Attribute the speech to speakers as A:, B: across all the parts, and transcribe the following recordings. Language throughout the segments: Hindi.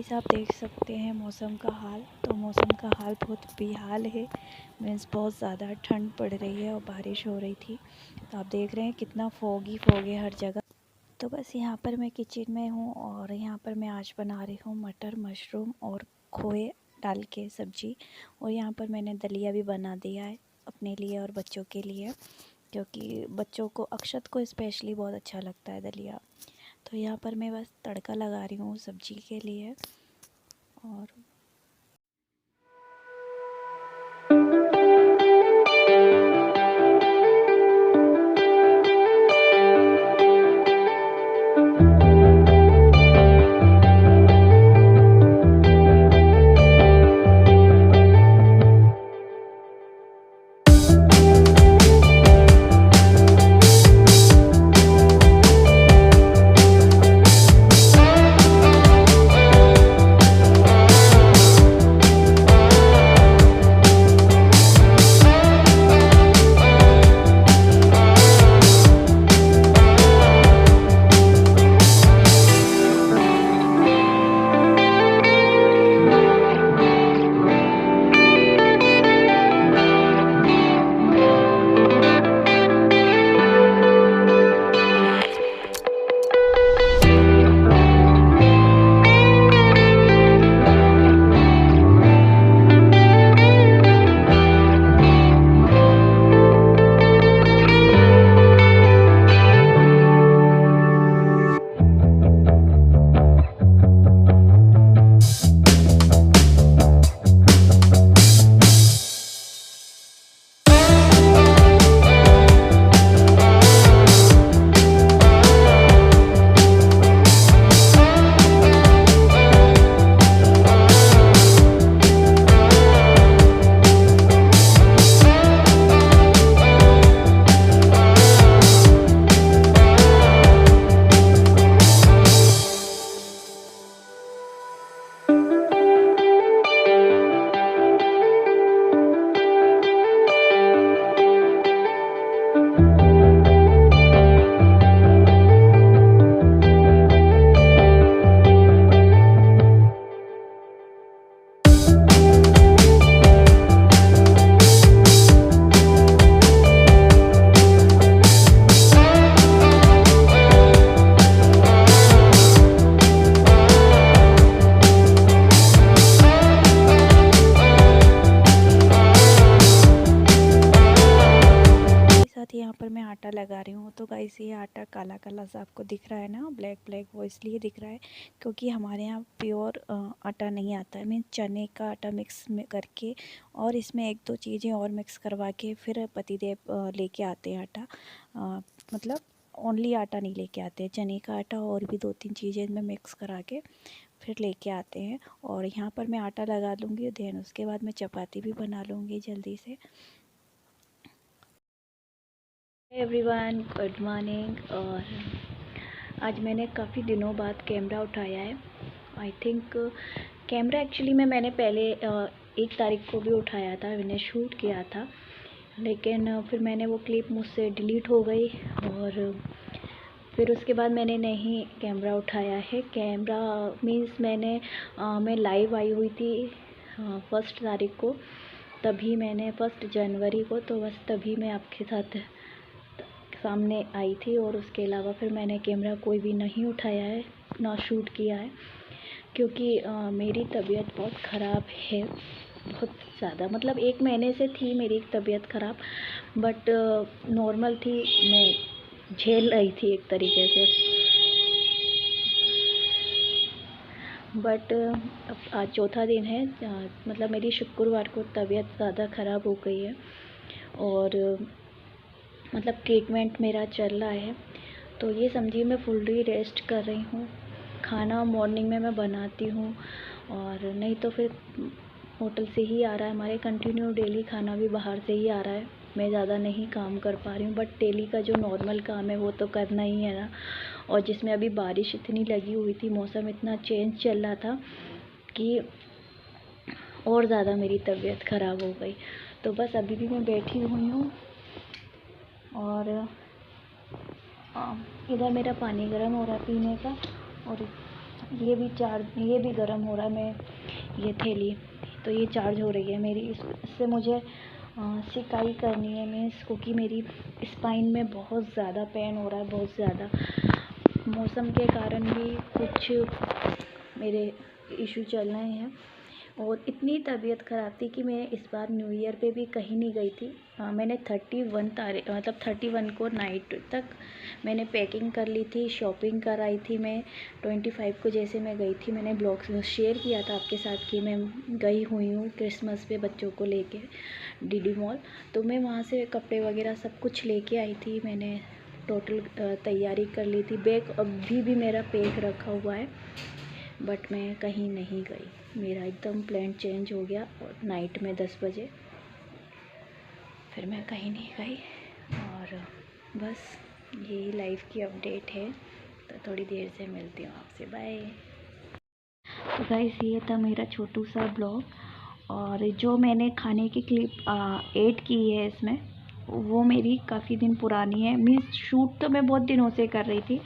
A: गाइस आप देख सकते हैं मौसम का हाल। तो मौसम का हाल बहुत बेहाल है। मीन्स बहुत ज़्यादा ठंड पड़ रही है और बारिश हो रही थी। तो आप देख रहे हैं कितना फॉग है हर जगह। तो बस यहाँ पर मैं किचन में हूँ और यहाँ पर मैं आज बना रही हूँ मटर मशरूम और खोए डाल के सब्जी। और यहाँ पर मैंने दलिया भी बना दिया है अपने लिए और बच्चों के लिए, क्योंकि बच्चों को अक्षत को स्पेशली बहुत अच्छा लगता है दलिया। तो यहाँ पर मैं बस तड़का लगा रही हूँ सब्जी के लिए। और साथ यहाँ पर मैं आटा लगा रही हूँ। तो गाइस ये आटा काला काला सा आपको दिख रहा है ना, ब्लैक ब्लैक, वो इसलिए दिख रहा है क्योंकि हमारे यहाँ प्योर आटा नहीं आता है। मीन चने का आटा मिक्स में करके और इसमें एक दो चीज़ें और मिक्स करवा के फिर पतिदेव लेके आते हैं आटा। मतलब ओनली आटा नहीं लेके आते हैं, चने का आटा और भी दो तीन चीज़ें इनमें मिक्स करा के फिर लेके आते हैं। और यहाँ पर मैं आटा लगा लूँगी, देन उसके बाद मैं चपाती भी बना लूँगी जल्दी से। Everyone good morning. और आज मैंने काफ़ी दिनों बाद कैमरा उठाया है। आई थिंक कैमरा एक्चुअली मैंने पहले 1 तारीख को भी उठाया था, मैंने शूट किया था, लेकिन फिर मैंने वो क्लिप मुझसे डिलीट हो गई और फिर उसके बाद मैंने नहीं कैमरा उठाया है। कैमरा मीन्स मैं लाइव आई हुई थी 1 तारीख को, तभी मैंने 1 जनवरी को, तो बस तभी मैं आपके साथ सामने आई थी। और उसके अलावा फिर मैंने कैमरा कोई भी नहीं उठाया है, ना शूट किया है, क्योंकि मेरी तबीयत बहुत ख़राब है, बहुत ज़्यादा। मतलब 1 महीने से थी मेरी तबीयत ख़राब, बट नॉर्मल थी, मैं झेल रही थी एक तरीके से। बट अब आज चौथा दिन है, मतलब मेरी शुक्रवार को तबीयत ज़्यादा ख़राब हो गई है और मतलब ट्रीटमेंट मेरा चल रहा है। तो ये समझिए मैं फुल्ली रेस्ट कर रही हूँ। खाना मॉर्निंग में मैं बनाती हूँ और नहीं तो फिर होटल से ही आ रहा है, हमारे कंटिन्यू डेली खाना भी बाहर से ही आ रहा है। मैं ज़्यादा नहीं काम कर पा रही हूँ, बट डेली का जो नॉर्मल काम है वो तो करना ही है ना। और जिसमें अभी बारिश इतनी लगी हुई थी, मौसम इतना चेंज चल रहा था कि और ज़्यादा मेरी तबीयत ख़राब हो गई। तो बस अभी भी मैं बैठी हुई हूँ और इधर मेरा पानी गर्म हो रहा है पीने का, और ये भी गर्म हो रहा है। मैं ये थैली तो ये चार्ज हो रही है मेरी। इससे मुझे सिकाई करनी है मैं इसको, कि मेरी स्पाइन में बहुत ज़्यादा पेन हो रहा है, बहुत ज़्यादा। मौसम के कारण भी कुछ मेरे इशू चल रहे हैं, और इतनी तबीयत ख़राब थी कि मैं इस बार न्यू ईयर पे भी कहीं नहीं गई थी। मैंने 31 को नाइट तक मैंने पैकिंग कर ली थी, शॉपिंग कराई थी। मैं 25 को जैसे मैं गई थी, मैंने ब्लॉग शेयर किया था आपके साथ कि मैं गई हुई हूँ क्रिसमस पे बच्चों को लेके डीडी मॉल। तो मैं वहाँ से कपड़े वगैरह सब कुछ लेके आई थी। मैंने टोटल तैयारी कर ली थी। बैग अभी भी मेरा पैक रखा हुआ है, बट मैं कहीं नहीं गई। मेरा एकदम प्लान चेंज हो गया, और नाइट में 10 बजे फिर मैं कहीं नहीं गई। और बस यही लाइफ की अपडेट है। तो थोड़ी देर से मिलती हूँ आपसे, बाय। तो गाइस, ये था मेरा छोटू सा ब्लॉग, और जो मैंने खाने की क्लिप ऐड की है इसमें, वो मेरी काफ़ी दिन पुरानी है। मीन्स शूट तो मैं बहुत दिनों से कर रही थी,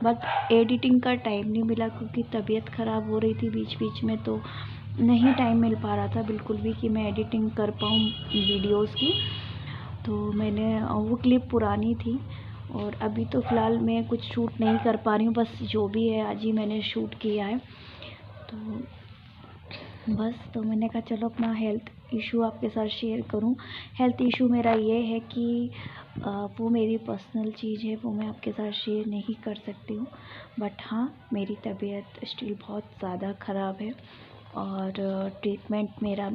A: बट एडिटिंग का टाइम नहीं मिला, क्योंकि तबीयत ख़राब हो रही थी बीच बीच में, तो नहीं टाइम मिल पा रहा था बिल्कुल भी कि मैं एडिटिंग कर पाऊँ वीडियोस की। तो मैंने वो क्लिप पुरानी थी, और अभी तो फ़िलहाल मैं कुछ शूट नहीं कर पा रही हूँ। बस जो भी है आज ही मैंने शूट किया है। तो बस, तो मैंने कहा चलो अपना हेल्थ इशू आपके साथ शेयर करूं। हेल्थ इशू मेरा ये है कि वो मेरी पर्सनल चीज़ है, वो मैं आपके साथ शेयर नहीं कर सकती हूँ। बट हाँ, मेरी तबीयत स्टिल बहुत ज़्यादा ख़राब है, और ट्रीटमेंट मेरा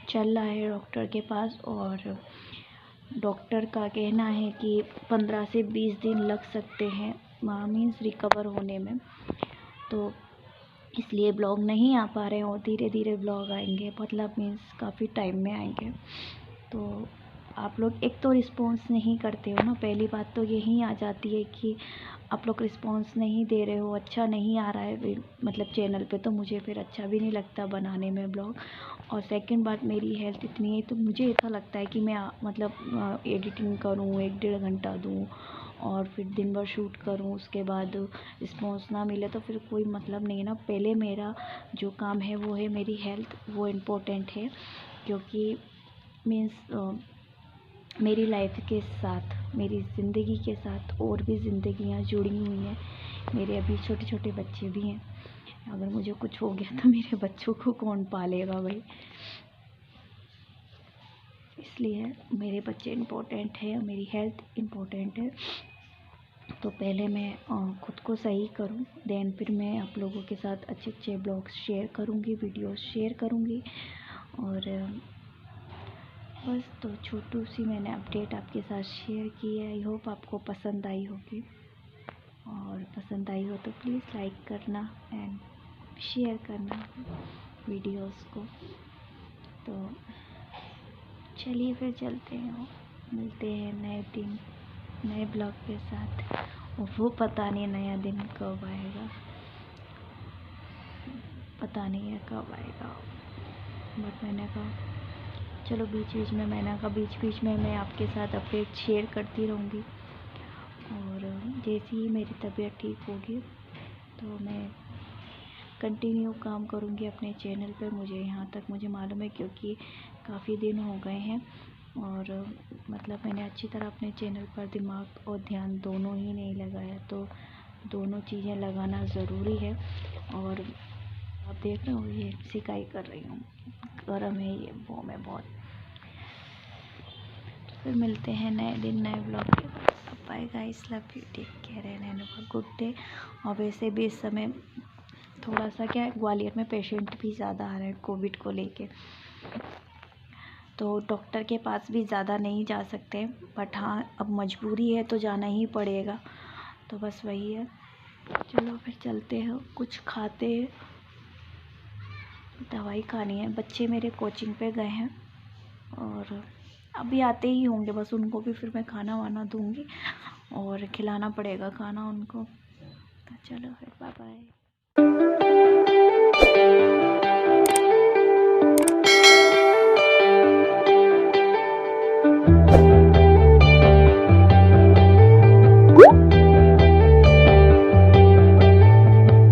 A: चल रहा है डॉक्टर के पास, और डॉक्टर का कहना है कि 15 से 20 दिन लग सकते हैं मीन्स रिकवर होने में। तो इसलिए ब्लॉग नहीं आ पा रहे हैं, और धीरे धीरे ब्लॉग आएंगे, मतलब मीन्स काफ़ी टाइम में आएंगे। तो आप लोग एक तो रिस्पॉन्स नहीं करते हो ना, पहली बात तो यही आ जाती है कि आप लोग रिस्पॉन्स नहीं दे रहे हो, अच्छा नहीं आ रहा है मतलब चैनल पे, तो मुझे फिर अच्छा भी नहीं लगता बनाने में ब्लॉग। और सेकंड बात, मेरी हेल्थ इतनी है तो मुझे ऐसा लगता है कि मैं मतलब एडिटिंग करूँ, 1-1.5 घंटा दूँ, और फिर दिन भर शूट करूँ, उसके बाद रिस्पॉन्स ना मिले तो फिर कोई मतलब नहीं है ना। पहले मेरा जो काम है वो है मेरी हेल्थ, वो इम्पोर्टेंट है, क्योंकि मीन्स मेरी लाइफ के साथ, मेरी ज़िंदगी के साथ और भी ज़िंदगियाँ जुड़ी हुई हैं। मेरे अभी छोटे छोटे बच्चे भी हैं। अगर मुझे कुछ हो गया तो मेरे बच्चों को कौन पालेगा भाई। इसलिए मेरे बच्चे इम्पोर्टेंट है, मेरी हेल्थ इम्पोर्टेंट है। तो पहले मैं खुद को सही करूं, देन फिर मैं आप लोगों के साथ अच्छे अच्छे ब्लॉग्स शेयर करूंगी, वीडियोस शेयर करूंगी। और बस, तो छोटू सी मैंने अपडेट आपके साथ शेयर की है। आई होप आपको पसंद आई होगी, और पसंद आई हो तो प्लीज़ लाइक करना एंड शेयर करना वीडियोस को। तो चलिए फिर चलते हैं, मिलते हैं नए दिन नए ब्लॉग के साथ। और वो पता नहीं नया दिन कब आएगा, पता नहीं है कब आएगा। बट मैंने कहा चलो बीच बीच में मैं आपके साथ अपडेट शेयर करती रहूँगी। और जैसे ही मेरी तबीयत ठीक होगी तो मैं कंटिन्यू काम करूँगी अपने चैनल पे। मुझे यहाँ तक मुझे मालूम है, क्योंकि काफ़ी दिन हो गए हैं, और मतलब मैंने अच्छी तरह अपने चैनल पर दिमाग और ध्यान दोनों ही नहीं लगाया। तो दोनों चीज़ें लगाना ज़रूरी है। और आप देख रहे हो, ये सिकाई कर रही हूँ, गर्म है ये वो में बहुत। फिर मिलते हैं नए दिन नए ब्लॉग के बाद। Bye guys, love you, take care and have a good day. और वैसे भी इस समय थोड़ा सा क्या है, ग्वालियर में पेशेंट भी ज़्यादा आ रहे हैं कोविड को लेके, तो डॉक्टर के पास भी ज़्यादा नहीं जा सकते। बट हाँ, अब मजबूरी है तो जाना ही पड़ेगा। तो बस वही है, चलो फिर चलते हैं, कुछ खाते हैं, दवाई खानी है। बच्चे मेरे कोचिंग पे गए हैं, और अभी आते ही होंगे, बस उनको भी फिर मैं खाना वाना दूँगी, और खिलाना पड़ेगा खाना उनको। तो चलो फिर, बाय बाय।